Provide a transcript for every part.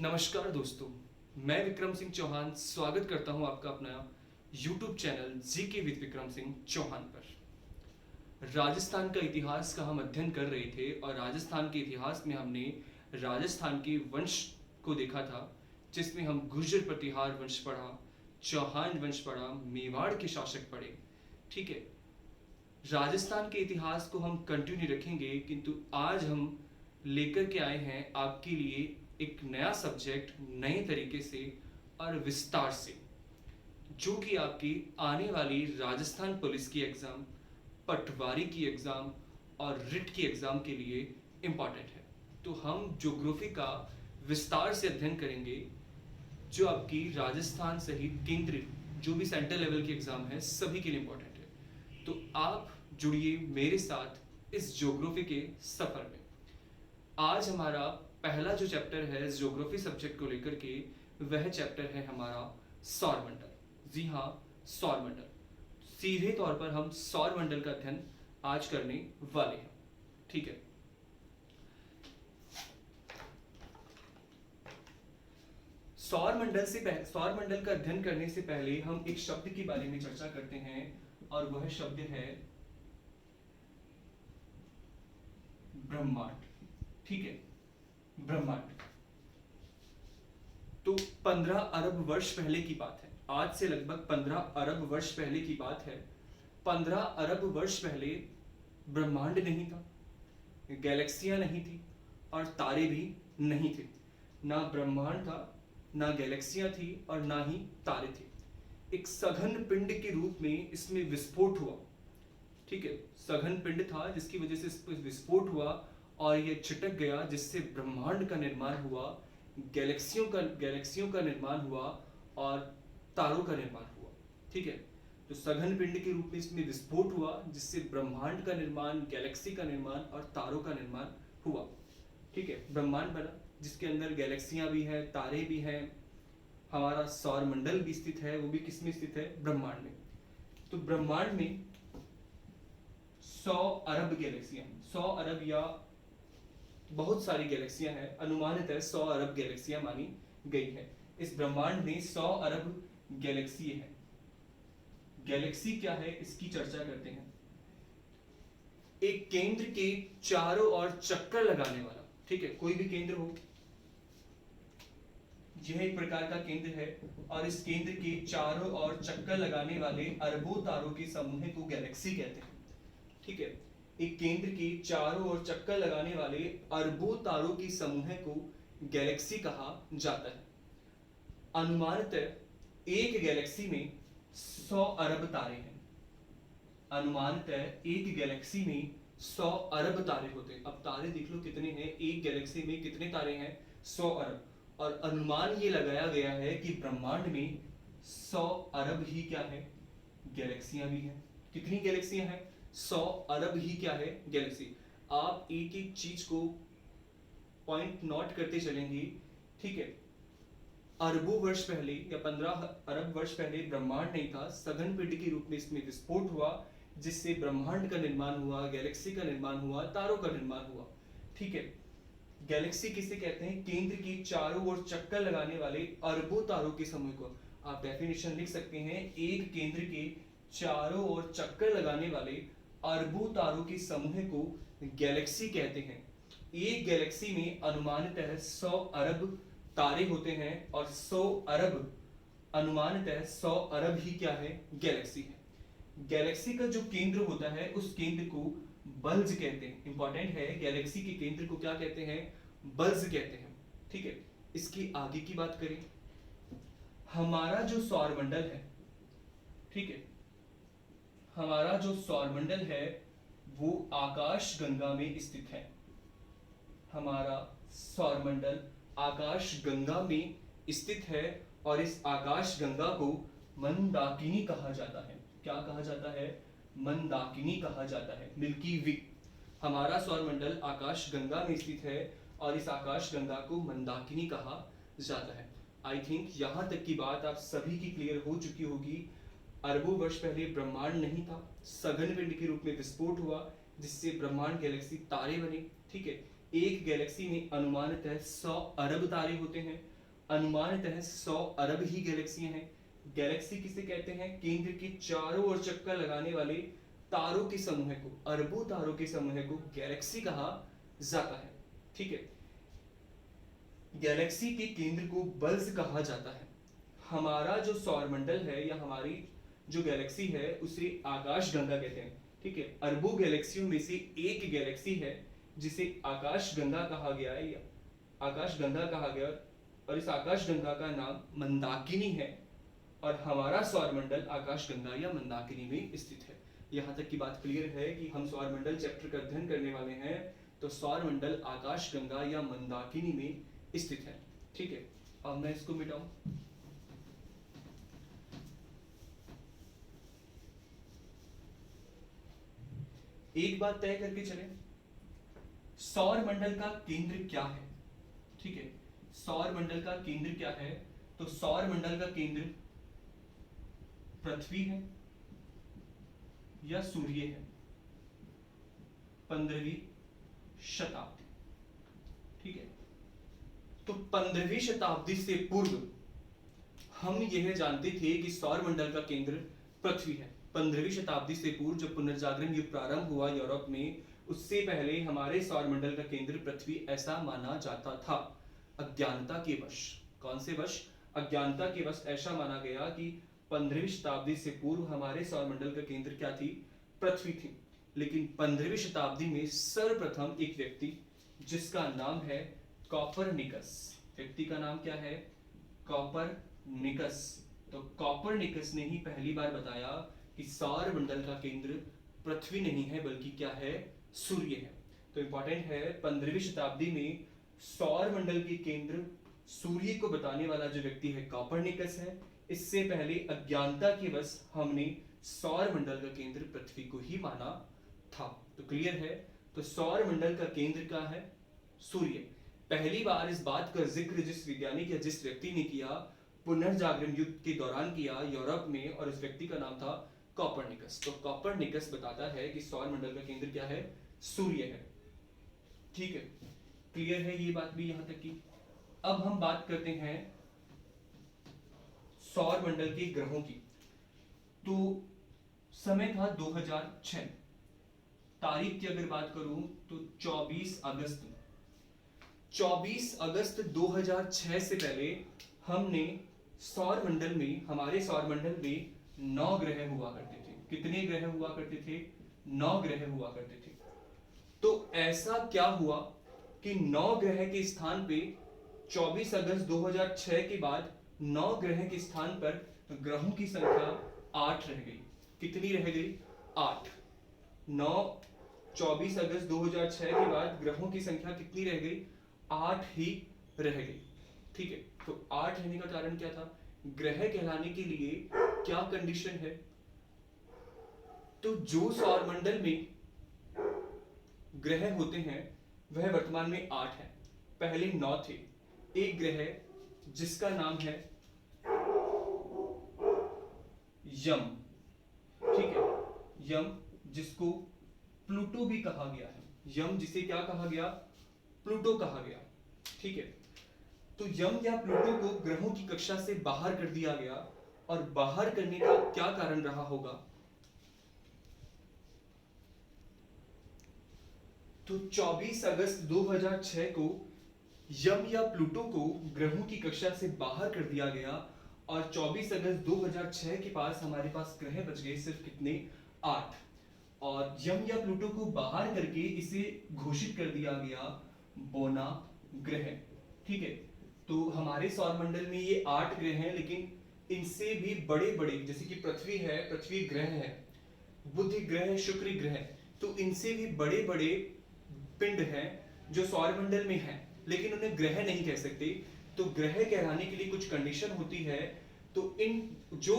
नमस्कार दोस्तों, मैं विक्रम सिंह चौहान स्वागत करता हूं आपका अपना YouTube channel GK with Vikram Singh Chauhan पर। राजस्थान का इतिहास का हम अध्ययन कर रहे थे और राजस्थान के इतिहास में हमने राजस्थान के वंश को देखा था, जिसमें हम गुर्जर प्रतिहार वंश पढ़ा, चौहान वंश पढ़ा, मेवाड़ के शासक पढ़े। ठीक है, राजस्थान के इतिहास को हम कंटिन्यू रखेंगे, किंतु आज हम लेकर के आए हैं आपके लिए एक नया सब्जेक्ट नए तरीके से और विस्तार से, जो कि आपकी आने वाली राजस्थान पुलिस की एग्ज़ाम, पटवारी की एग्ज़ाम और रिट की एग्ज़ाम के लिए इम्पॉर्टेंट है। तो हम ज्योग्राफी का विस्तार से अध्ययन करेंगे, जो आपकी राजस्थान सहित केंद्रीय जो भी सेंट्रल लेवल की एग्ज़ाम है सभी के लिए इम्पॉर्टेंट है। तो आप जुड़िए मेरे साथ इस ज्योग्राफी के सफ़र में। आज हमारा पहला जो चैप्टर है ज्योग्राफी सब्जेक्ट को लेकर के, वह चैप्टर है हमारा सौरमंडल। जी हाँ, सौरमंडल। सीधे तौर पर हम सौरमंडल का अध्ययन आज करने वाले हैं। ठीक है, सौरमंडल का अध्ययन करने से पहले हम एक शब्द के बारे में चर्चा करते हैं, और वह शब्द है ब्रह्मांड। ठीक है, ब्रह्मांड। तो 15 अरब वर्ष पहले की बात है, आज से लगभग 15 अरब वर्ष पहले की बात है। 15 अरब वर्ष पहले ब्रह्मांड नहीं था, गैलेक्सियां नहीं थी और तारे भी नहीं थे। ना ब्रह्मांड था, ना गैलेक्सियां थी और ना ही तारे थे। एक सघन पिंड के रूप में इसमें विस्फोट हुआ। ठीक है, सघन पिंड था जिसकी वजह से इस पर विस्फोट हुआ और यह छिटक गया, जिससे ब्रह्मांड का निर्माण हुआ, गैलेक्सियों का निर्माण हुआ और तारों का निर्माण हुआ। ठीक है, तो सघन पिंड के रूप में इसमें विस्फोट हुआ, जिससे ब्रह्मांड का निर्माण, गैलेक्सी का निर्माण और तारों का निर्माण हुआ। ठीक है, ब्रह्मांड बना जिसके अंदर गैलेक्सियां भी हैं, तारे भी हैं, हमारा सौरमंडल भी स्थित है। वो भी किस में स्थित है? ब्रह्मांड में। तो ब्रह्मांड में 100 अरब गैलेक्सियां, 100 अरब या बहुत सारी गैलेक्सियां हैं, अनुमानित है 100 अरब गैलेक्सियां मानी गई है। इस ब्रह्मांड में 100 अरब गैलेक्सी है। गैलेक्सी क्या है इसकी चर्चा करते हैं। एक केंद्र के चारों ओर चक्कर लगाने वाला, ठीक है, कोई भी केंद्र हो, यह एक प्रकार का केंद्र है और इस केंद्र के चारों ओर चक्कर लगाने वाले अरबों तारों के समूह को गैलेक्सी कहते हैं। ठीक है, एक केंद्र के चारों ओर चक्कर लगाने वाले अरबों तारों के समूह को गैलेक्सी कहा जाता है। अनुमानित एक गैलेक्सी में 100 अरब तारे हैं। अनुमानित एक गैलेक्सी में 100 अरब तारे होते हैं। अब तारे देख लो कितने हैं, एक गैलेक्सी में कितने तारे हैं? 100 अरब। और अनुमान ये लगाया गया है कि ब्रह्मांड में 100 अरब ही क्या है? गैलेक्सियां भी हैं। कितनी गैलेक्सियां हैं? 100 अरब ही क्या है? गैलेक्सी। आप एक एक चीज को पॉइंट नोट करते चलेंगे। ठीक है, अरबों वर्ष पहले या 15 अरब वर्ष पहले ब्रह्मांड नहीं था, सघन पिंड के रूप में इसमें विस्फोट हुआ, जिससे ब्रह्मांड का निर्माण हुआ, गैलेक्सी का निर्माण हुआ, तारों का निर्माण हुआ। ठीक है, गैलेक्सी किसे कहते हैं? केंद्र की चारों ओर चक्कर लगाने वाले अरबों तारों के समूह को। आप डेफिनेशन लिख सकते हैं, एक केंद्र के चारों ओर चक्कर लगाने वाले अरबों तारों के समूह को गैलेक्सी कहते हैं। एक गैलेक्सी में अनुमानित 100 अरब तारे होते हैं और 100 अरब अनुमानित 100 अरब ही क्या है? गैलेक्सी है। गैलेक्सी का जो केंद्र होता है उस केंद्र को बल्ज कहते हैं। इंपॉर्टेंट है, गैलेक्सी के केंद्र को क्या कहते हैं? बल्ज कहते हैं। ठीक है, इसकी आगे की बात करें, हमारा जो सौरमंडल है, ठीक है, हमारा जो सौरमंडल है वो आकाश गंगा में स्थित है। हमारा सौरमंडल आकाश गंगा में स्थित है और इस आकाश गंगा को मंदाकिनी कहा जाता है। क्या कहा जाता है? मंदाकिनी कहा जाता है, मिल्की वे। हमारा सौरमंडल आकाश गंगा में स्थित है और इस आकाश गंगा को मंदाकिनी कहा जाता है। आई थिंक यहां तक की बात आप सभी की क्लियर हो चुकी होगी। अरबों वर्ष पहले ब्रह्मांड नहीं था, सघन पिंड के रूप में विस्फोट हुआ, जिससे ब्रह्मांड, गैलेक्सी, तारे बने। ठीक है, एक गैलेक्सी में अनुमानित 100 अरब तारे होते हैं अनुमानतः 100 अरब ही गैलेक्सियां हैं। गैलेक्सी किसे कहते हैं? केंद्र के चारों ओर चक्कर लगाने वाले तारों के समूह को, अरबों तारों के समूह को गैलेक्सी कहा जाता है। ठीक है, गैलेक्सी के केंद्र को बल्ज कहा जाता है। हमारा जो सौरमंडल है या हमारी जो गैलेक्सी है उसे आकाशगंगा कहते हैं। ठीक है, अरबों गैलेक्सियों में से एक गैलेक्सी है जिसे आकाशगंगा कहा गया है, या आकाशगंगा कहा गया, और इस आकाशगंगा का नाम मंदाकिनी है, और हमारा सौरमंडल आकाशगंगा या मंदाकिनी में स्थित है। यहाँ तक की बात क्लियर है कि हम सौरमंडल चैप्टर का अध्ययन करने वाले हैं, तो सौरमंडल आकाशगंगा या मंदाकिनी में स्थित है। ठीक है, अब मैं इसको मिटाऊं। एक बात तय करके चले, सौरमंडल का केंद्र क्या है? ठीक है, सौरमंडल का केंद्र क्या है? तो सौरमंडल का केंद्र पृथ्वी है या सूर्य है? 15वीं शताब्दी। ठीक है, तो 15वीं शताब्दी से पूर्व हम यह जानते थे कि सौरमंडल का केंद्र पृथ्वी है। 15वीं शताब्दी से पूर्व जब पुनर्जागरण युग प्रारंभ हुआ यूरोप में, उससे पहले हमारे सौरमंडल का केंद्र पृथ्वी ऐसा माना जाता था। अज्ञानता के वश, कौन से वश? अज्ञानता के वश ऐसा माना गया कि 15वीं शताब्दी से पूर्व हमारे सौरमंडल का केंद्र क्या थी? पृथ्वी थी। लेकिन 15वीं शताब्दी में सर्वप्रथम एक व्यक्ति जिसका नाम है कॉपरनिकस, व्यक्ति का नाम क्या है? कॉपरनिकस। तो कॉपरनिकस ने ही पहली बार बताया कि सौरमंडल का केंद्र पृथ्वी नहीं है बल्कि क्या है? सूर्य है। तो इंपॉर्टेंट है, 15वीं शताब्दी में सौरमंडल के केंद्र सूर्य को बताने वाला जो व्यक्ति है कॉपरनिकस है। इससे पहले अज्ञानता के वश हमने सौरमंडल का केंद्र पृथ्वी को ही माना था। तो क्लियर है, तो सौरमंडल का केंद्र क्या है? सूर्य। पहली बार इस बात का जिक्र जिस वैज्ञानिक या जिस व्यक्ति ने किया, पुनर्जागरण युग के दौरान किया यूरोप में, और उस व्यक्ति का नाम था कॉपरनिकस। तो कॉपरनिकस बताता है कि सौरमंडल का केंद्र क्या है? सूर्य है। ठीक है, क्लियर है ये बात भी यहां तक की। अब हम बात करते हैं सौरमंडल के ग्रहों की। तो समय था 2006, तारीख की अगर बात करूं तो 24 अगस्त 2006 से पहले हमने सौरमंडल में, हमारे सौरमंडल में 9 ग्रह हुआ करते थे। कितने ग्रह हुआ करते थे? 9 ग्रह हुआ करते थे। तो ऐसा क्या हुआ कि 9 ग्रह के स्थान पे 24 अगस्त 2006 के बाद 9 ग्रह के स्थान पर ग्रहों की संख्या 8 रह गई। कितनी रह गई? 8। 24 अगस्त 2006 के बाद ग्रहों की संख्या कितनी रह गई? 8 ही रह गई। ठीक है, तो 8 रहने का कारण क्या था? ग्रह कहलाने के लिए क्या कंडीशन है? तो जो सौरमंडल में ग्रह होते हैं वह वर्तमान में 8 है। पहले 9 थे। एक ग्रह जिसका नाम है यम। ठीक है, यम जिसको प्लूटो भी कहा गया है। यम जिसे क्या कहा गया? प्लूटो कहा गया। ठीक है, तो यम या प्लूटो को ग्रहों की कक्षा से बाहर कर दिया गया, और बाहर करने का क्या कारण रहा होगा? तो 24 अगस्त 2006 को यम या प्लूटो को ग्रहों की कक्षा से बाहर कर दिया गया, और 24 अगस्त 2006 के पास हमारे पास ग्रह बच गए सिर्फ कितने? 8। और यम या प्लूटो को बाहर करके इसे घोषित कर दिया गया बोना ग्रह। ठीक है, तो हमारे सौरमंडल में ये 8 ग्रह हैं, लेकिन इनसे भी बड़े बड़े, जैसे कि पृथ्वी है, पृथ्वी ग्रह है, बुध ग्रह, शुक्र ग्रह, तो इनसे भी बड़े बड़े पिंड हैं जो सौरमंडल में हैं, लेकिन उन्हें ग्रह नहीं कह सकते। तो ग्रह कहलाने के लिए कुछ कंडीशन होती है, तो इन जो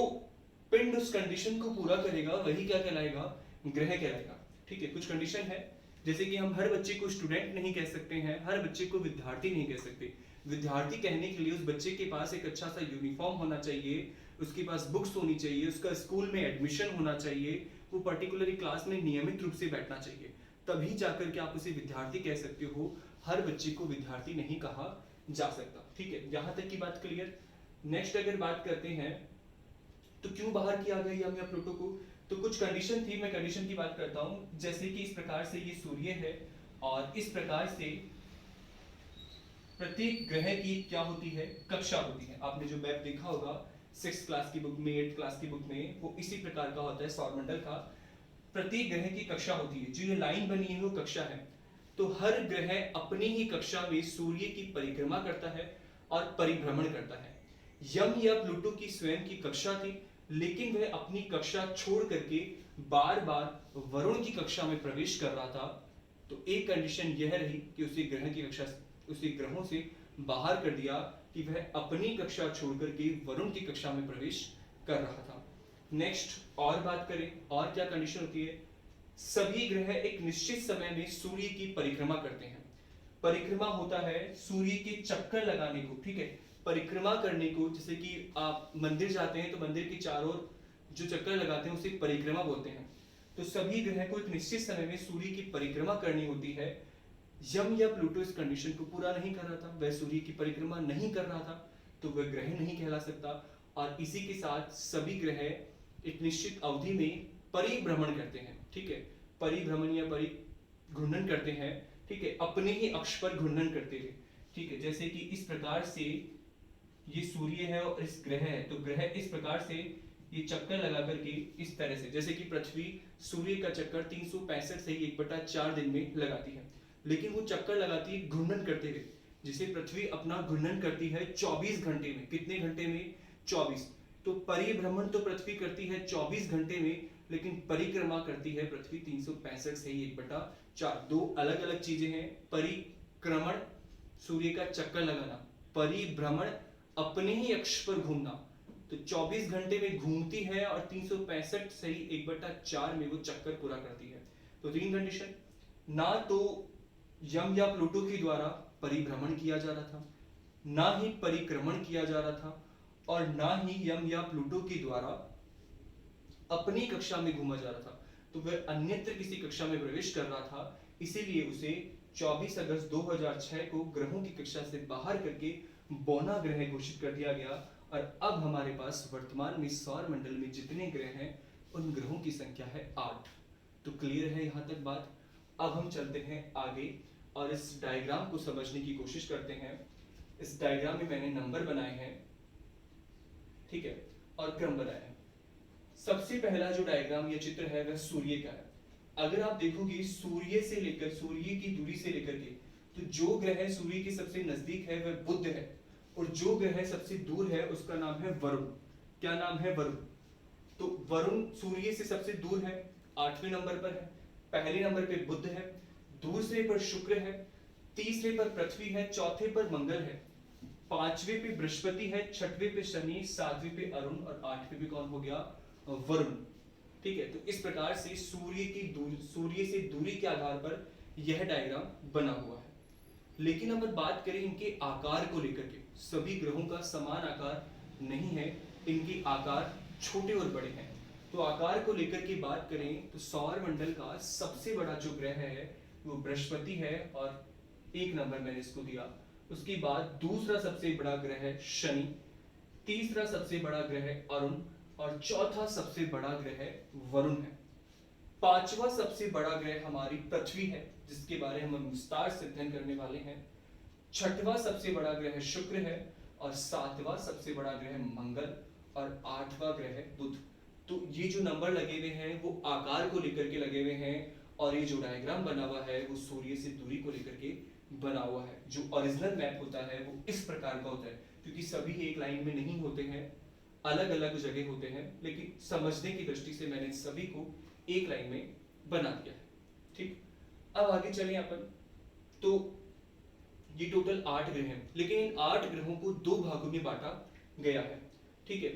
पिंड उस कंडीशन को पूरा करेगा वही क्या कहलाएगा? ग्रह कहलाएगा। ठीक है, कुछ कंडीशन है, जैसे कि हम हर बच्चे को स्टूडेंट नहीं कह सकते हैं, हर बच्चे को विद्यार्थी नहीं कह सकते। विद्यार्थी कहने के लिए उस बच्चे के पास एक अच्छा सा यूनिफॉर्म होना चाहिए, उसके पास बुक्स होनी चाहिए, उसका स्कूल में एडमिशन होना चाहिए, वो पर्टिकुलर क्लास में नियमित रूप से बैठना चाहिए, तभी जाकर के आप उसे विद्यार्थी कह सकते हो। हर बच्चे को विद्यार्थी नहीं कहा जा सकता। ठीक है, यहां तक की बात क्लियर। नेक्स्ट अगर बात करते हैं तो क्यों बाहर किया गया यम या प्लूटो को, तो कुछ कंडीशन थी, मैं कंडीशन की बात करता हूं। जैसे कि इस प्रकार से ये सूर्य है और इस प्रकार से प्रत्येक ग्रह की क्या होती है, कक्षा होती है। आपने जो मैप देखा होगा 6th क्लास की बुक में, 8th क्लास की बुक में, वो इसी प्रकार का होता है सौरमंडल का। प्रत्येक ग्रह की कक्षा होती है, जो ये लाइन बनी है वो कक्षा है। तो हर ग्रह अपनी ही कक्षा में सूर्य की परिक्रमा करता है और परिभ्रमण करता है। यम या प्लूटो की स्वयं की कक्षा थी, लेकिन वह अपनी कक्षा छोड़ करके बार बार वरुण की कक्षा में प्रवेश कर रहा था। तो एक कंडीशन यह रही कि उसे ग्रह की कक्षा, उसे ग्रहों से बाहर कर दिया कि वह अपनी कक्षा छोड़ करके वरुण की कक्षा में प्रवेश कर रहा था। नेक्स्ट और बात करें, और क्या कंडीशन होती है, सभी ग्रह एक निश्चित समय में सूर्य की परिक्रमा करते हैं। परिक्रमा होता है सूर्य के चक्कर लगाने को, ठीक है, परिक्रमा करने को। जैसे कि आप मंदिर जाते हैं तो मंदिर के चारों ओर जो चक्कर लगाते हैं उसे परिक्रमा बोलते हैं। तो सभी ग्रह को एक निश्चित समय में सूर्य की परिक्रमा करनी होती है। यम या प्लूटो इस कंडीशन को पूरा नहीं कर रहा था, वह सूर्य की परिक्रमा नहीं कर रहा था, तो वह ग्रह नहीं कहला सकता। और इसी के साथ सभी ग्रह एक निश्चित अवधि में परिभ्रमण करते हैं। ठीक है, परिभ्रमण या परिघूर्णन करते हैं। ठीक है, अपने ही अक्ष पर घूर्णन करते हुए। ठीक है, जैसे कि इस प्रकार से ये सूर्य है और इस ग्रह है, तो ग्रह इस प्रकार से ये चक्कर लगा करके इस तरह से, जैसे कि पृथ्वी सूर्य का चक्कर 365 से 1/4 दिन में लगाती है, लेकिन वो चक्कर लगाती है घूर्णन करते हुए। जिसे पृथ्वी अपना घूर्णन करती है 24 घंटे में। कितने घंटे में? 24। तो परिभ्रमण तो पृथ्वी करती है 24 घंटे में, लेकिन परिक्रमा करती है पृथ्वी 365 से 1/4। दो अलग अलग चीजें हैं। परिक्रमण सूर्य का चक्कर लगाना, परिभ्रमण अपने ही अक्ष पर घूमना। तो 24 घंटे में घूमती है और 365 सही 1/4 में वो चक्कर पूरा करती है। तो तीन कंडीशन, ना तो यम या प्लूटो के द्वारा परिभ्रमण किया जा रहा था, ना ही परिक्रमण किया जा रहा था, और ना ही यम या प्लूटो के द्वारा अपनी कक्षा में घूमा जा रहा था। तो वह अन्यत्र किसी कक्षा में प्रवेश कर रहा था, इसीलिए उसे 24 अगस्त 2006 को ग्रहों की कक्षा से बाहर करके बौना ग्रह घोषित कर दिया गया। और अब हमारे पास वर्तमान में सौर मंडल में जितने ग्रह हैं उन ग्रहों की संख्या है 8। तो क्लियर है यहां तक बात। अब हम चलते हैं आगे और इस डायग्राम को समझने की कोशिश करते हैं। इस डायग्राम में मैंने नंबर बनाए हैं, ठीक है, और क्रम बनाया है। सबसे पहला जो डायग्राम या चित्र है वह सूर्य का है। अगर आप देखोगे सूर्य से लेकर, सूर्य की दूरी से लेकर के, तो जो ग्रह सूर्य के सबसे नजदीक है वह बुध है, और जो ग्रह सबसे दूर है उसका नाम है वरुण। क्या नाम है? वरुण। तो वरुण सूर्य से सबसे दूर है, 8वें नंबर पर है। पहले नंबर पे बुध है, दूसरे पर शुक्र है, तीसरे पर पृथ्वी है, चौथे पर मंगल है, 5वें पे बृहस्पति है, 6वें पे शनि, 7वें पे अरुण और 8वें पे कौन हो गया? वरुण। ठीक है, तो इस प्रकार से सूर्य की दूरी, सूर्य से दूरी के आधार पर यह डायग्राम बना हुआ है। लेकिन अगर बात करें इनके आकार को लेकर के, सभी ग्रहों का समान आकार नहीं है, इनके आकार छोटे और बड़े हैं। तो आकार को लेकर के बात करें तो सौर मंडल का सबसे बड़ा जो ग्रह है वो बृहस्पति है, और 1 नंबर मैंने इसको दिया। उसके बाद दूसरा सबसे बड़ा ग्रह है शनि, तीसरा सबसे बड़ा ग्रह अरुण, और चौथा सबसे बड़ा ग्रह वरुण है। पांचवा सबसे बड़ा ग्रह हमारी पृथ्वी है, जिसके बारे में हम विस्तार से अध्ययन करने वाले हैं। छठवां सबसे बड़ा ग्रह शुक्र है, और 7वां सबसे बड़ा ग्रह मंगल, और 8वां ग्रह बुध। तो ये जो नंबर लगे हुए हैं वो आकार को लेकर के लगे हुए हैं, और ये जो डायग्राम बना हुआ है वो सूर्य से दूरी को लेकर के बना हुआ है। जो ओरिजिनल मैप होता है वो इस प्रकार का होता है, क्योंकि सभी एक लाइन में नहीं होते हैं, अलग अलग जगह होते हैं, लेकिन समझने की दृष्टि से मैंने सभी को एक लाइन में बना दिया है। ठीक, अब आगे चलें अपन। तो ये टोटल 8 ग्रह हैं, लेकिन इन 8 ग्रहों को 2 भागों में बांटा गया है। ठीक है,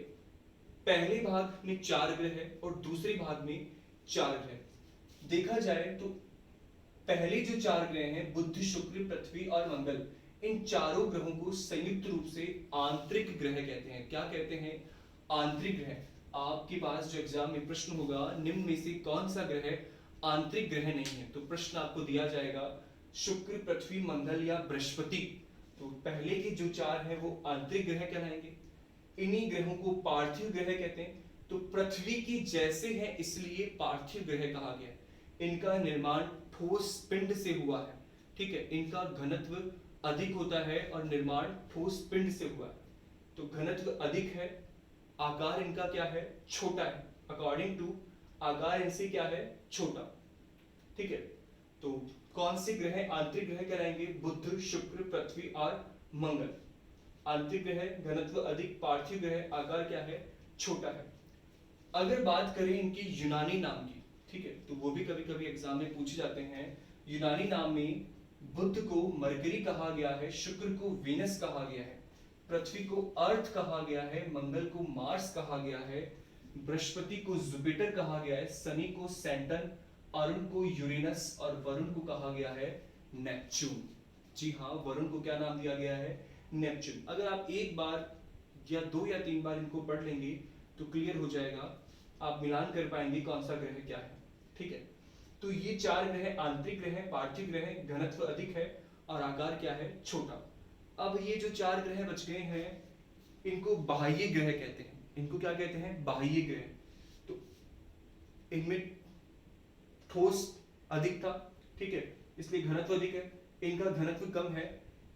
पहले भाग में 4 ग्रह है और दूसरे भाग में 4 ग्रह। देखा जाए तो पहले जो 4 ग्रह हैं बुध, शुक्र, पृथ्वी और मंगल, इन चारों ग्रहों को संयुक्त रूप से आंतरिक ग्रह कहते हैं। क्या कहते हैं? आंतरिक ग्रह। आपके पास जो एग्जाम में प्रश्न होगा, निम्न में से कौन सा ग्रह आंतरिक ग्रह नहीं है, तो प्रश्न आपको दिया जाएगा शुक्र, पृथ्वी, मंगल या बृहस्पति तो पहले के जो चार हैं वो आंतरिक ग्रह कहलाएंगे। इन्हीं ग्रहों को पार्थिव ग्रह कहते हैं। तो पृथ्वी की जैसे है इसलिए पार्थिव ग्रह कहा गया। इनका निर्माण ठोस पिंड से हुआ है, ठीक है। इनका घनत्व अधिक होता है और निर्माण ठोस पिंड से हुआ है। तो घनत्व अधिक है, आकार इनका क्या है, छोटा है। अकॉर्डिंग टू आकार इनसे क्या है, छोटा, ठीक है। तो कौन से ग्रह आंतरिक ग्रह कहलाएंगे, बुध, शुक्र, पृथ्वी और मंगल। आंतरिक ग्रह घनत्व अधिक, पार्थिव ग्रह आकार क्या है, छोटा है। अगर बात करें इनकी यूनानी नाम की, ठीक है, तो वो भी कभी कभी एग्जाम में पूछे जाते हैं। यूनानी नाम में बुध को मरकरी कहा गया है, शुक्र को वीनस कहा गया है, पृथ्वी को अर्थ कहा गया है, मंगल को मार्स कहा गया है, बृहस्पति को जुपिटर कहा गया है, शनि को सैटर्न, अरुण को यूरेनस और वरुण को कहा गया है नेपच्यून। जी हाँ, वरुण को क्या नाम दिया गया है, नेपच्यून। अगर आप एक बार या दो या तीन बार इनको पढ़ लेंगे तो क्लियर हो जाएगा, आप मिलान कर पाएंगे कौन सा ग्रह क्या है, ठीक है। तो ये चार ग्रह आंतरिक ग्रह, पार्थिव ग्रह, घनत्व अधिक है और आकार क्या है, छोटा। अब ये जो चार ग्रह बच गए हैं इनको बाह्य ग्रह कहते हैं। इनको क्या कहते हैं, बाह्य ग्रह। तो इनमें ठोस अधिक था, ठीक है, इसलिए घनत्व अधिक है। इनका घनत्व कम है,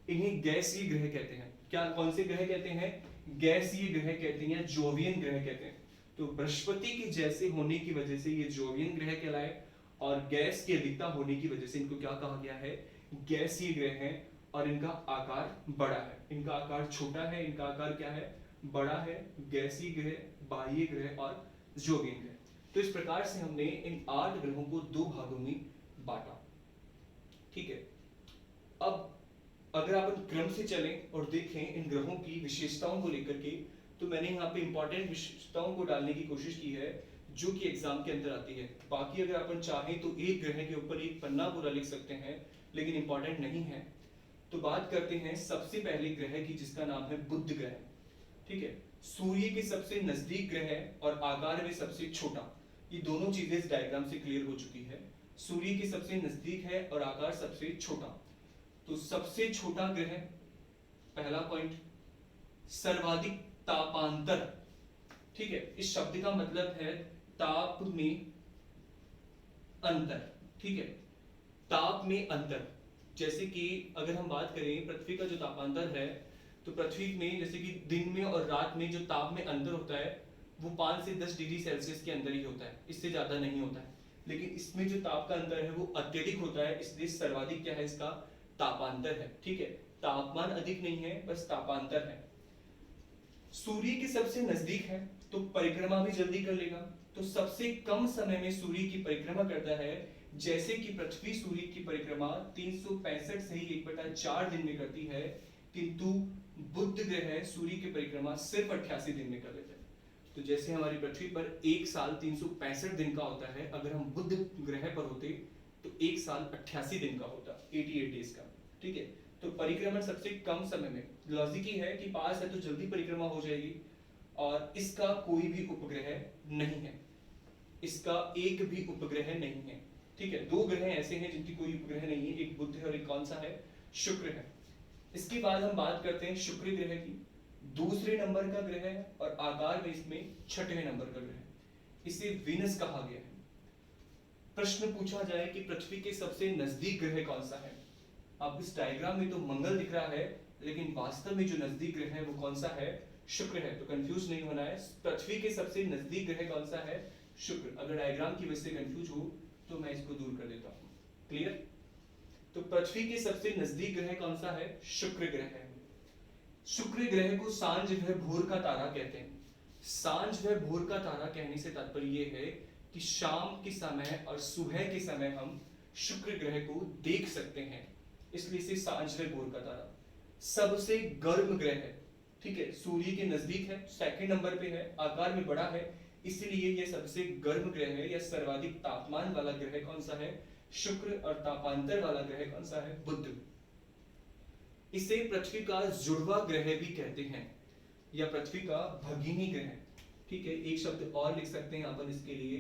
इन्हें गैसीय ग्रह कहते हैं। क्या, कौन से ग्रह कहते हैं, गैसीय ग्रह कहते हैं या जोवियन ग्रह कहते हैं। तो बृहस्पति के जैसे होने की वजह से ये जोवियन ग्रह कहलाए और गैस की अधिकता होने की वजह से इनको क्या कहा गया है, गैसीय ग्रह है। और इनका आकार बड़ा है, इनका आकार छोटा है, इनका आकार क्या है, बड़ा है। गैसीय ग्रह, बाह्य ग्रह और जोवियन ग्रह। तो इस प्रकार से हमने इन 8 ग्रहों को 2 भागों में बांटा, ठीक है। अब अगर आप क्रम से चलें और देखें इन ग्रहों की विशेषताओं को लेकर के, तो मैंने यहाँ पे इंपॉर्टेंट विशेषताओं को डालने की कोशिश की है जो कि एग्जाम के अंदर आती है। बाकी अगर अपन चाहें तो एक ग्रह के ऊपर एक पन्ना पूरा लिख सकते हैं, लेकिन इंपॉर्टेंट नहीं है। तो बात करते हैं सबसे पहले ग्रह की जिसका नाम है बुध ग्रह, ठीक है। सूर्य के सबसे नजदीक ग्रह और आकार में सबसे छोटा। ये दोनों चीजें इस डायग्राम से क्लियर हो चुकी है। सूर्य के सबसे नजदीक है और आकार सबसे छोटा। तो सबसे छोटा ग्रह, पहला पॉइंट, सर्वाधिक तापांतर, ठीक है। इस शब्द का मतलब है ताप में अंतर, ठीक है, ताप में अंतर। जैसे कि अगर हम बात करें पृथ्वी का जो तापांतर है, तो पृथ्वी में जैसे कि दिन में और रात में जो ताप में अंतर होता है वो 5 से 10 डिग्री सेल्सियस के अंदर ही होता है, इससे ज्यादा नहीं होता है। लेकिन इसमें जो ताप का अंतर है वो अत्यधिक होता है, इसलिए सर्वाधिक क्या है, इसका तापांतर है, ठीक है। तापमान अधिक नहीं है, बस तापांतर है। सूर्य के सबसे नजदीक है तो परिक्रमा भी जल्दी कर लेगा। तो सबसे कम समय में सूर्य की परिक्रमा करता है, जैसे कि पृथ्वी सूर्य की परिक्रमा 365 से ही 1/4 दिन में करती है, किंतु बुध ग्रह सूर्य की परिक्रमा सिर्फ 88 दिन में कर लेता है। तो जैसे हमारी पृथ्वी पर एक साल 365 दिन का होता है, अगर हम बुध ग्रह पर होते तो एक साल 88 दिन का होता, 88 डेज का, ठीक है। तो परिक्रमण सबसे कम समय में, लॉजिक ही है कि पास है तो जल्दी परिक्रमा हो जाएगी। और इसका कोई भी उपग्रह नहीं है, इसका एक भी उपग्रह नहीं है, ठीक है। 2 ग्रह ऐसे हैं जिनकी कोई उपग्रह नहीं है, एक बुध है और एक कौन सा है, शुक्र है। इसके बाद हम बात करते हैं शुक्र ग्रह की, दूसरे नंबर का ग्रह है और आकार में इसमें 6वें नंबर का ग्रह है, इसे वीनस कहा गया है। प्रश्न पूछा जाए कि पृथ्वी के सबसे नजदीक ग्रह कौन सा है, अब इस डायग्राम में तो मंगल दिख रहा है, लेकिन वास्तव में जो नजदीक ग्रह है वो कौन सा है, शुक्र है। तो कंफ्यूज नहीं होना है, पृथ्वी के सबसे नजदीक ग्रह कौन सा है, शुक्र। अगर डायग्राम की वजह से कंफ्यूज हो तो मैं इसको दूर कर देता हूं, क्लियर। तो पृथ्वी के सबसे नजदीक ग्रह कौन सा है, शुक्र ग्रह है। शुक्र ग्रह को सांझ व भोर का तारा कहते हैं। सांझ व भोर का तारा कहने से तात्पर्य यह है कि शाम के समय और सुबह के समय हम शुक्र ग्रह को देख सकते हैं, इसलिए इसे सांझ व भोर का तारा। सबसे गर्म ग्रह है, ठीक है, सूर्य के नजदीक है, सेकंड नंबर पे है, आकार में बड़ा है, इसलिए यह सबसे गर्म ग्रह है या सर्वाधिक तापमान वाला ग्रह कौन सा है, शुक्र। और तापांतर वाला ग्रह कौन सा है, बुध। इसे पृथ्वी का जुड़वा ग्रह भी कहते हैं या पृथ्वी का भगिनी ग्रह, ठीक है। एक शब्द और लिख सकते हैं अपन इसके लिए,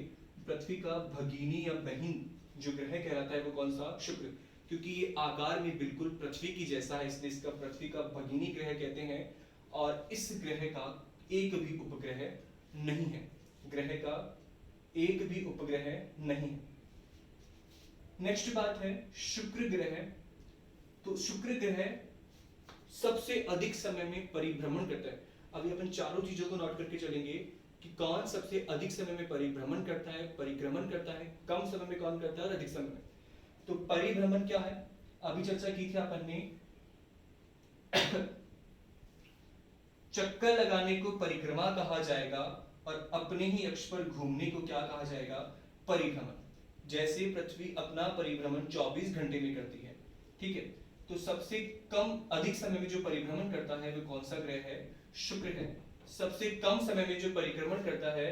पृथ्वी का भगिनी या बहिन जो ग्रह कहलाता है वो कौन सा, शुक्र। क्योंकि ये आकार में बिल्कुल पृथ्वी की जैसा है, इसलिए इसका पृथ्वी का भगिनी ग्रह कहते हैं। और इस ग्रह का एक भी उपग्रह नहीं है, ग्रह का एक भी उपग्रह नहीं है। नेक्स्ट बात है शुक्र ग्रह। तो शुक्र ग्रह सबसे अधिक समय में परिभ्रमण करता है। अभी अपन चारों चीजों को नोट करके चलेंगे कि कौन सबसे अधिक समय में परिभ्रमण करता है, परिक्रमण करता है, कम समय में कौन करता है और अधिक समय में। तो परिभ्रमण क्या है, अभी चर्चा की थी अपन ने। चक्कर लगाने को परिक्रमा कहा जाएगा और अपने ही अक्ष पर घूमने को क्या कहा जाएगा, परिभ्रमण। जैसे पृथ्वी अपना परिभ्रमण 24 घंटे में करती है, ठीक है, तो सबसे कम अधिक समय में जो परिभ्रमण करता है वो कौन सा ग्रह है, शुक्र है। सबसे कम समय में जो परिक्रमण करता है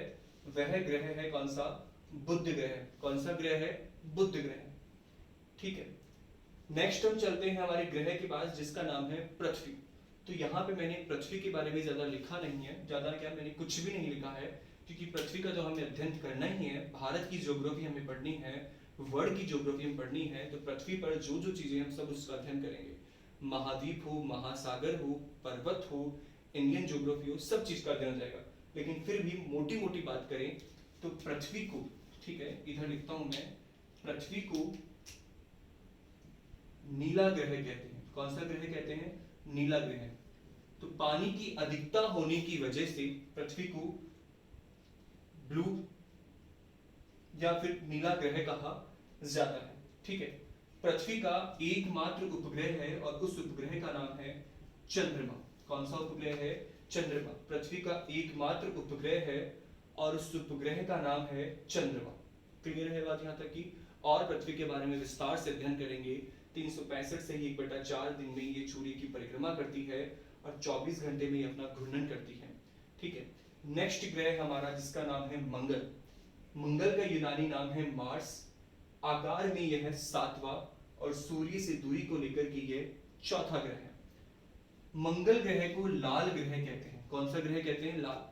वह ग्रह है कौन सा, बुध ग्रह। कौन सा ग्रह है, बुध ग्रह, ठीक है। नेक्स्ट हम चलते हैं हमारे ग्रह के पास जिसका नाम है पृथ्वी। तो यहाँ पे मैंने पृथ्वी के बारे में ज्यादा लिखा नहीं है, ज्यादा क्या मैंने कुछ भी नहीं लिखा है, क्योंकि पृथ्वी का जो हमें अध्ययन करना ही है, भारत की ज्योग्राफी हमें पढ़नी है, वर्ल्ड की ज्योग्राफी हमें पढ़नी है, तो पृथ्वी पर जो जो चीजें हम सब उसका अध्ययन करेंगे। महाद्वीप हो, महासागर हो, पर्वत हो, इंडियन ज्योग्राफी हो, सब चीज का अध्ययन हो जाएगा। लेकिन फिर भी मोटी मोटी बात करें तो पृथ्वी को, ठीक है, इधर लिखता हूं मैं, पृथ्वी को नीला ग्रह कहते हैं। कौन सा ग्रह कहते हैं, नीला ग्रह। तो पानी की अधिकता होने की वजह से पृथ्वी को ब्लू या फिर नीला ग्रह कहा जाता है, ठीक है। पृथ्वी का एकमात्र उपग्रह है और उस उपग्रह का नाम है चंद्रमा। कौन सा उपग्रह है, चंद्रमा। पृथ्वी का एकमात्र उपग्रह है और उस उपग्रह का नाम है चंद्रमा। क्लियर है बात यहाँ तक की। और पृथ्वी के बारे में विस्तार से अध्ययन करेंगे। 365 से ही 1/4 दिन में ये सूर्य की परिक्रमा करती है और 24 घंटे में अपना घूर्णन करती है, ठीक है। नेक्स्ट ग्रह हमारा जिसका नाम है मंगल। मंगल का यूनानी नाम है मार्स। आकार में यह 7वां और सूर्य से दूरी को लेकर के यह चौथा ग्रह है। मंगल ग्रह को लाल ग्रह कहते हैं। कौन सा ग्रह कहते हैं, लाल।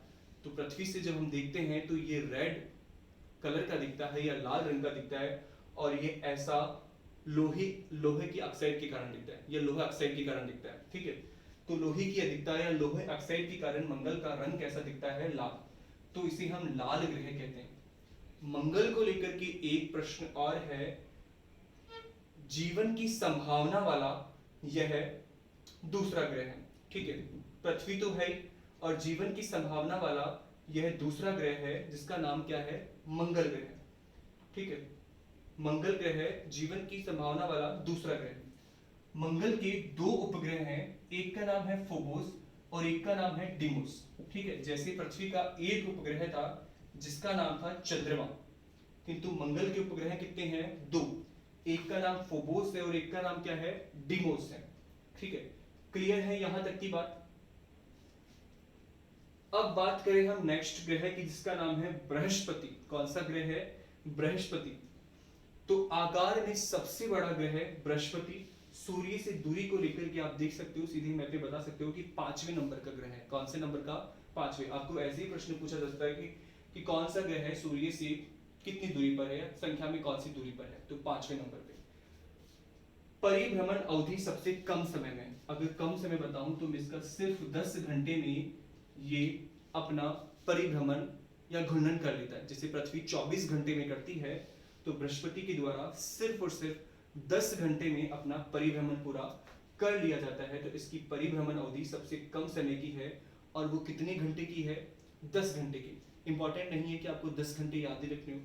तो पृथ्वी से जब हम देखते हैं तो ये रेड कलर का दिखता है या लाल रंग का दिखता है, और ये ऐसा लोहे की ऑक्साइड के कारण दिखता है, या लोहे ऑक्साइड के कारण दिखता है, ठीक है। तो लोहे की अधिकता या लोहे ऑक्साइड के कारण मंगल का रंग कैसा दिखता है, लाल। तो इसे हम लाल ग्रह कहते हैं। मंगल को लेकर के एक प्रश्न और है, जीवन की संभावना वाला यह दूसरा ग्रह है, ठीक है। पृथ्वी तो है और जीवन की संभावना वाला यह दूसरा ग्रह है जिसका नाम क्या है, मंगल ग्रह, ठीक है। मंगल ग्रह जीवन की संभावना वाला दूसरा ग्रह। मंगल के 2 उपग्रह हैं, एक का नाम है फोबोस और एक का नाम है डिमोस, ठीक है। जैसे पृथ्वी का एक उपग्रह था जिसका नाम था चंद्रमा, किंतु मंगल के उपग्रह कितने हैं, 2। एक का नाम फोबोस है और एक का नाम क्या है, डिमोस है, ठीक है। क्लियर है यहां तक की बात। अब बात करें हम नेक्स्ट ग्रह की जिसका नाम है बृहस्पति। कौन सा ग्रह है, बृहस्पति। तो आकार में सबसे बड़ा ग्रह बृहस्पति। सूर्य से दूरी को लेकर के आप देख सकते हो, सीधे मैप पे बता सकते हो कि 5वें नंबर का ग्रह है। कौन से नंबर का, 5वें। आपको ऐसे ही प्रश्न पूछा जा सकता है कि कौन सा ग्रह है सूर्य से कितनी दूरी पर है या संख्या में कौन सी दूरी पर है, तो 5वें नंबर पे। परिभ्रमण अवधि सबसे कम समय में, अगर कम समय बताऊं तो इसका सिर्फ 10 घंटे में ये अपना परिभ्रमण या घूर्णन कर लेता है। जैसे पृथ्वी 24 घंटे में करती है, तो बृहस्पति के द्वारा सिर्फ और सिर्फ 10 घंटे में अपना परिभ्रमण पूरा कर लिया जाता है। तो इसकी परिभ्रमण अवधि सबसे कम समय की है और वो कितने घंटे की है, 10 घंटे की। इंपॉर्टेंट नहीं है कि आपको 10 घंटे याद ही रखने हो।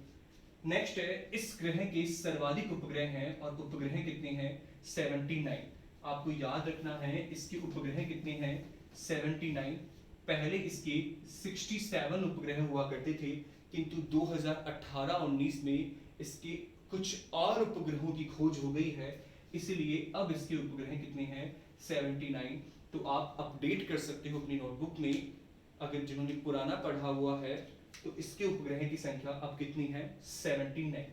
नेक्स्ट है, इस ग्रह के सर्वाधिक उपग्रह हैं और उपग्रह कितने हैं, 79। आपको याद रखना है इसके उपग्रह कितने हैं, 79। पहले इसके 67 उपग्रह हुआ करते थे, किंतु 2018-19 में इसके कुछ और उपग्रहों की खोज हो गई है, इसलिए अब इसके उपग्रह कितने हैं, 79। तो आप अपडेट कर सकते हो अपनी नोटबुक में, अगर जिन्होंने पुराना पढ़ा हुआ है तो इसके उपग्रह की संख्या अब कितनी है, 79।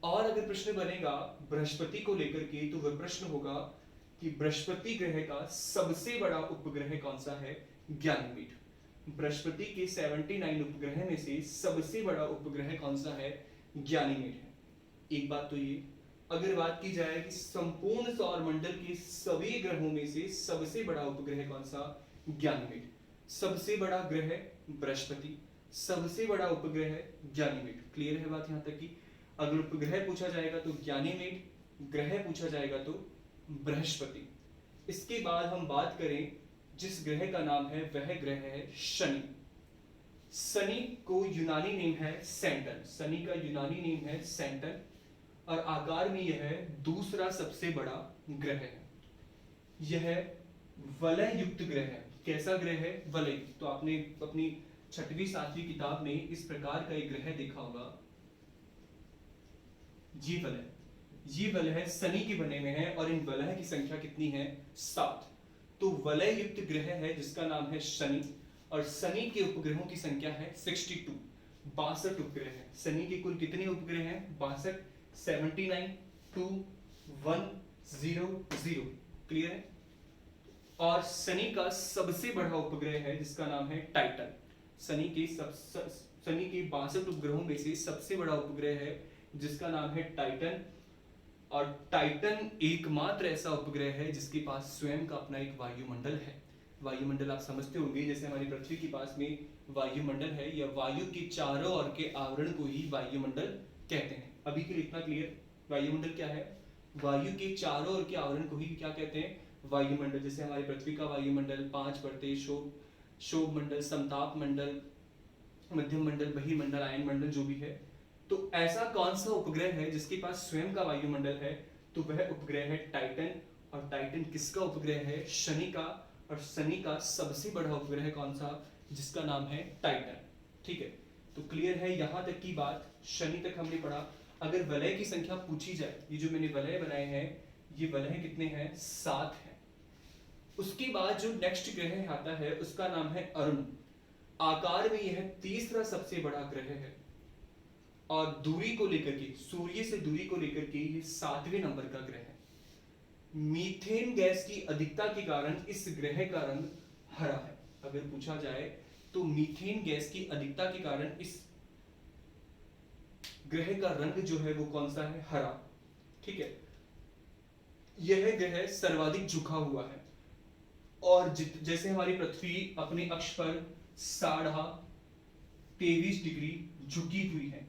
और अगर प्रश्न बनेगा बृहस्पति को लेकर के, तो वह प्रश्न होगा कि बृहस्पति ग्रह का सबसे बड़ा उपग्रह कौन सा है, ज्ञानीमेड। बृहस्पति के 79 उपग्रह में से सबसे बड़ा उपग्रह कौन सा है, ज्ञानीमेड है। एक बात तो ये। अगर बात की जाए कि संपूर्ण सौर मंडल के सभी ग्रहों में से सबसे बड़ा उपग्रह कौन सा, गैनीमेड। सबसे बड़ा ग्रह बृहस्पति, सबसे बड़ा उपग्रह गैनीमेड। क्लियर है बात यहां तक की? अगर उपग्रह पूछा जाएगा तो गैनीमेड, ग्रह पूछा जाएगा तो बृहस्पति। इसके बाद हम बात करें जिस ग्रह का नाम है वह ग्रह है शनि। शनि को यूनानी नेम है सैटर्न, शनि का यूनानी नेम है सैटर्न और आकार में यह दूसरा सबसे बड़ा ग्रह है। यह वलय युक्त ग्रह है। कैसा ग्रह है? वलय। तो आपने अपनी 6वीं 7वीं किताब में इस प्रकार का एक ग्रह देखा होगा, ये वलय। ये वलय शनि के बने हुए हैं और इन वलय की संख्या कितनी है? 7। तो वलय युक्त ग्रह है जिसका नाम है शनि और शनि के उपग्रहों की संख्या है 62, 62 उपग्रह है। शनि के कुल कितने उपग्रह हैं? 62, 79, 2, 1, 0, 0। क्लियर है? और शनि का सबसे बड़ा उपग्रह है जिसका नाम है टाइटन। शनि के 62 उपग्रहों में से सबसे बड़ा उपग्रह है जिसका नाम है टाइटन। और टाइटन एकमात्र ऐसा उपग्रह है जिसके पास स्वयं का अपना एक वायुमंडल है। वायुमंडल आप समझते होंगे, जैसे हमारी पृथ्वी के पास में वायुमंडल है या वायु के चारों ओर के आवरण को ही वायुमंडल कहते हैं। अभी के लिए इतना क्लियर? वायुमंडल क्या है? वायु के चारों ओर के आवरण को ही क्या कहते हैं? वायुमंडल। जैसे हमारी पृथ्वी का वायुमंडल 5 परतें, शोभ मंडल, समताप मंडल, मध्यम मंडल, बहिर्मंडल, आयन मंडल जो भी है। तो ऐसा कौन सा उपग्रह है जिसके पास स्वयं का वायुमंडल है? तो वह उपग्रह है टाइटन। और टाइटन किसका उपग्रह है? शनि का। और शनि का सबसे बड़ा उपग्रह कौन सा? जिसका नाम है टाइटन। ठीक है, तो क्लियर है यहां तक की बात? शनि तक हमने पढ़ा। अगर वलय की संख्या पूछी जाए, ये जो मैंने वलय बनाए हैं, ये वलय कितने हैं? 7 है। उसके बाद जो नेक्स्ट ग्रह आता है उसका नाम है अरुण। आकार में यह तीसरा सबसे बड़ा ग्रह है और दूरी को लेकर के, सूर्य से दूरी को लेकर के ये 7वें नंबर का ग्रह है। मीथेन गैस की अधिकता के कारण इस ग्रह का रंग हरा है। अगर पूछा जाए तो मीथेन गैस की अधिकता के कारण इस ग्रह का रंग जो है वो कौन सा है? हरा। ठीक है, यह ग्रह सर्वाधिक झुका हुआ है और जैसे हमारी पृथ्वी अपने अक्ष पर 23.5 डिग्री झुकी हुई है।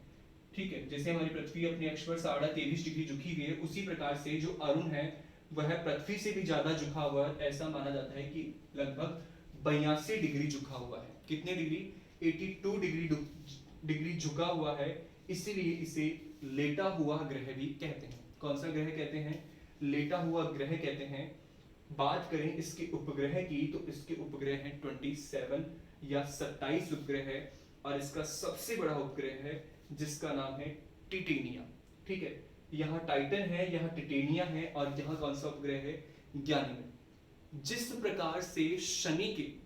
ठीक है, जैसे हमारी पृथ्वी अपने अक्ष पर 23.5 डिग्री झुकी हुई है, उसी प्रकार से जो अरुण है वह पृथ्वी से भी ज्यादा झुका हुआ है। ऐसा माना जाता है कि लगभग 82 डिग्री झुका हुआ है। कितने डिग्री? 82 डिग्री झुका हुआ है, इसीलिए इसे लेटा हुआ ग्रह भी कहते हैं। कौन सा ग्रह कहते हैं? लेटा हुआ ग्रह कहते हैं। बात करें इसके उपग्रह की तो इसके उपग्रह हैं 27 या 27 उपग्रह है और इसका सबसे बड़ा उपग्रह है जिसका नाम है टिटेनिया। ठीक है, यहाँ टाइटन है, यहाँ टिटेनिया है और यहाँ कौन सा उपग्रह है? गैनीमेड। जिस प्रकार से शनि के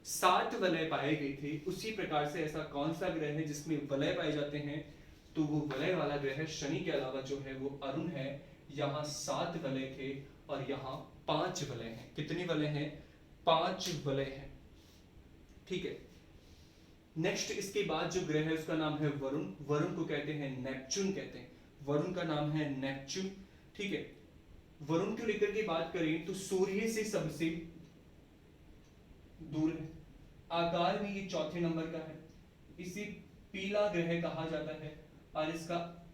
7 वलय पाए गए थे, उसी प्रकार से ऐसा कौन सा ग्रह है जिसमें वलय पाए जाते हैं? तो वो वलय वाला ग्रह शनि के अलावा जो है वो अरुण है। यहाँ 7 वलय थे और यहाँ 5 वलय हैं। कितने वलय हैं? 5 वलय हैं। ठीक है, नेक्स्ट इसके बाद जो ग्रह है उसका नाम है वरुण। वरुण को कहते हैं नेपच्यून कहते हैं। वरुण का नाम है नेपच्यून। ठीक है, वरुण को लेकर के बात करें तो सूर्य से सबसे दूर है। आकार में ये चौथे नंबर का है। इसे पीला ग्रह कहा जाता है और इसका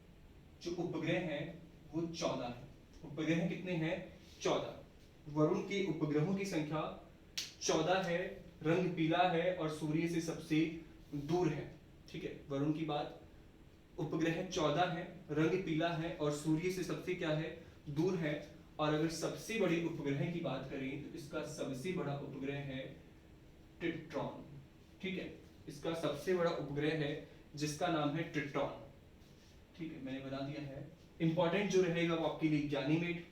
जो उपग्रह है वो 14 है। उपग्रह कितने हैं? 14। वरुण के उपग्रहों की संख्या 14 है, रंग पीला है और सूर्य से सबसे दूर है। ठीक है, वरुण की बात, उपग्रह 14 है, रंग पीला है और सूर्य से सबसे क्या है? दूर है। और अगर सबसे बड़े उपग्रह की बात करें तो इसका सबसे बड़ा उपग्रह है ट्रिटॉन। ठीक है, इसका सबसे बड़ा उपग्रह है जिसका नाम है ट्रिटॉन। ठीक है, मैंने बता दिया है। इंपॉर्टेंट जो रहेगा वो आपके लिए गैनीमेड,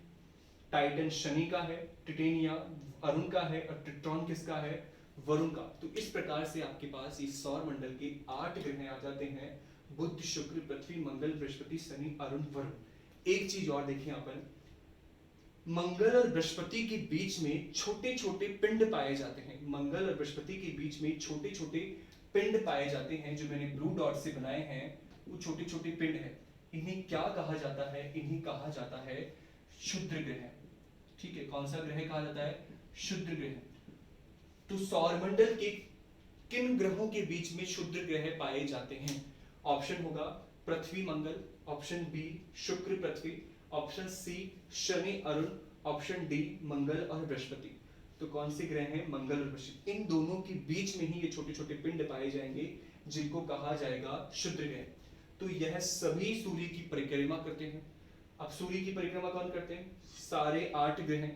टाइटन शनि का है, टिटेनिया अरुण का है और ट्रिटॉन किसका है? वरुण का। तो इस प्रकार से आपके पास इस सौर मंडल के 8 ग्रह आ जाते हैं, बुध, शुक्र, पृथ्वी, मंगल, बृहस्पति, शनि, अरुण, वरुण। एक चीज और देखिए यहाँ पर, मंगल और बृहस्पति के बीच में छोटे छोटे पिंड पाए जाते हैं। मंगल और बृहस्पति के बीच में छोटे छोटे पिंड पाए जाते हैं, जो मैंने ब्लू डॉट से बनाए हैं वो छोटे छोटे पिंड है। इन्हें क्या कहा जाता है? इन्हें कहा जाता है क्षुद्र ग्रह। ठीक है, कौन सा ग्रह कहा जाता है? क्षुद्र ग्रह। तो सौरमंडल के किन ग्रहों के बीच में क्षुद्र ग्रह पाए जाते हैं? ऑप्शन होगा पृथ्वी मंगल, ऑप्शन बी शुक्र पृथ्वी, ऑप्शन सी शनि अरुण, ऑप्शन डी मंगल और बृहस्पति। तो कौन से ग्रह हैं? मंगल और बृहस्पति। इन दोनों के बीच में ही ये छोटे छोटे पिंड पाए जाएंगे जिनको कहा जाएगा क्षुद्र ग्रह। तो यह सभी सूर्य की परिक्रमा करते हैं। अब सूर्य की परिक्रमा कौन करते हैं? सारे 8 ग्रह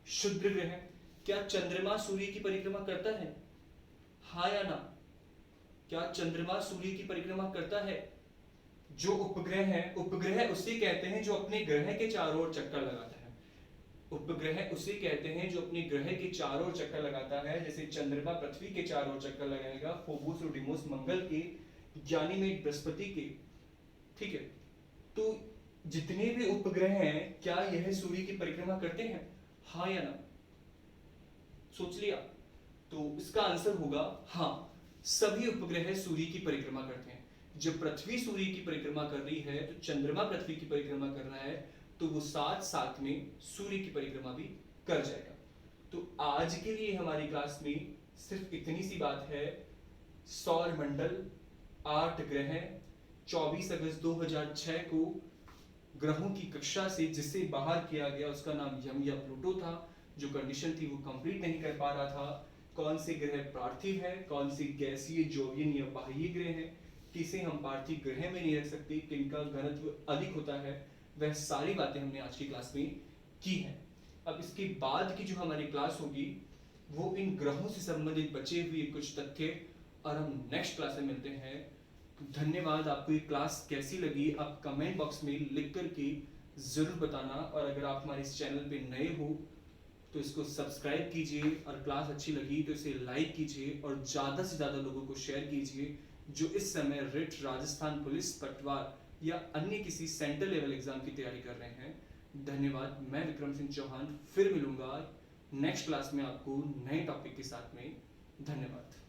क्षुद्र ग्रह। क्या चंद्रमा सूर्य की परिक्रमा करता है? हाँ या ना? क्या चंद्रमा सूर्य की परिक्रमा करता है? जो उपग्रह है, उपग्रह उसे कहते हैं जो अपने ग्रह के चारों ओर चक्कर लगाता है। उपग्रह उसे कहते हैं जो अपने ग्रह के चारों ओर चक्कर लगाता है। जैसे चंद्रमा पृथ्वी के चारों ओर चक्कर लगाएगा, फोबोस और डिमोस मंगल के, गैनीमेड बृहस्पति के। ठीक है, तो जितने भी उपग्रह हैं क्या यह सूर्य की परिक्रमा करते हैं? हाँ या ना? सोच लिया? तो इसका आंसर होगा हाँ, सभी उपग्रह सूर्य की परिक्रमा करते हैं। जब पृथ्वी सूर्य की परिक्रमा कर रही है तो चंद्रमा पृथ्वी की परिक्रमा कर रहा है, तो वो साथ साथ में सूर्य की परिक्रमा भी कर जाएगा। तो आज के लिए हमारी क्लास में सिर्फ इतनी सी बात है। सौर मंडल, 8 ग्रह, 24 अगस्त 2006 को ग्रहों की कक्षा से जिसे बाहर किया गया उसका नाम यम या प्लूटो था। जो कंडीशन थी वो कंप्लीट नहीं कर पा रहा था। कौन से ग्रह पार्थिव है, कौन से गैसीय जोवियन या बाह्य ग्रह है, किसे हम पार्थिव ग्रह में नहीं रख सकते, किनका घनत्व अधिक होता है, वह सारी बातें हमने आज की क्लास में की हैं। अब इसके बाद की जो हमारी क्लास होगी वो इन ग्रहों से संबंधित बचे हुए कुछ तथ्य, और हम नेक्स्ट क्लास में मिलते हैं। धन्यवाद। आपको ये क्लास कैसी लगी आप कमेंट बॉक्स में लिख करके जरूर बताना, और अगर आप हमारे इस चैनल पे नए हो तो इसको सब्सक्राइब कीजिए, और क्लास अच्छी लगी तो इसे लाइक कीजिए और ज़्यादा से ज़्यादा लोगों को शेयर कीजिए जो इस समय रिट, राजस्थान पुलिस, पटवार या अन्य किसी सेंट्रल लेवल एग्जाम की तैयारी कर रहे हैं। धन्यवाद। मैं विक्रम सिंह चौहान फिर मिलूंगा नेक्स्ट क्लास में आपको नए टॉपिक के साथ में। धन्यवाद।